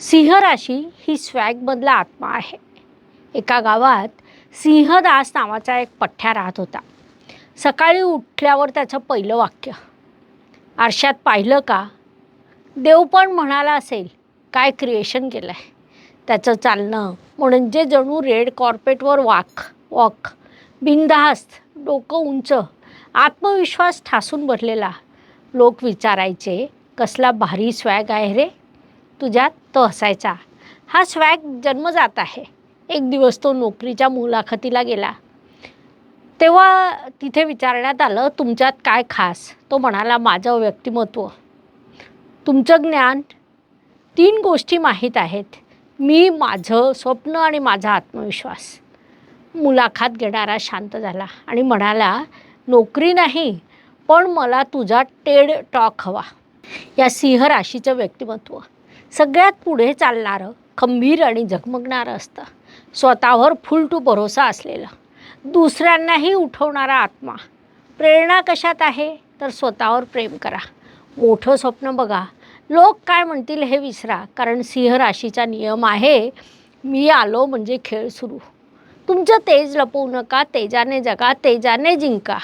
सिंह राशी ही स्वॅगमधला आत्मा आहे. एका गावात सिंहदास नावाचा एक पठ्ठ्या राहत होता. सकाळी उठल्यावर त्याचं पहिलं वाक्य, आरशात पाहिलं का? देव पण म्हणाला असेल, काय क्रिएशन केलं आहे. त्याचं चालणं म्हणजे जणू रेड कॉर्पेटवर वॉक, बिनधास्त, डोकं उंच, आत्मविश्वास ठासून भरलेला. लोक विचारायचे, कसला भारी स्वॅग आहे रे तुझ्यात. तो हसायचा, हा स्वॅग जन्मजात आहे. एक दिवस तो नोकरीच्या मुलाखतीला गेला. तेव्हा तिथे विचारण्यात आलं, तुमच्यात काय खास? तो म्हणाला, माझं व्यक्तिमत्व, तुमचं ज्ञान, 3 गोष्टी माहीत आहेत, मी, माझं स्वप्न आणि माझा आत्मविश्वास. मुलाखत घेणारा शांत झाला आणि म्हणाला, नोकरी नाही, पण मला तुझा टेड टॉक हवा. या सिंह राशीचं व्यक्तिमत्व सगळ्यात पुढे चालणारं, खंबीर आणि झगमगणारं असतं. स्वतःवर फुल टू भरोसा असलेलं, दुसऱ्यांनाही उठवणारा आत्मा. प्रेरणा कशात आहे? तर स्वतःवर प्रेम करा, मोठं स्वप्न बघा, लोक काय म्हणतील हे विसरा. कारण सिंह राशीचा नियम आहे, मी आलो म्हणजे खेळ सुरू. तुमचं तेज लपवू नका, तेजाने जगा, तेजाने जिंका.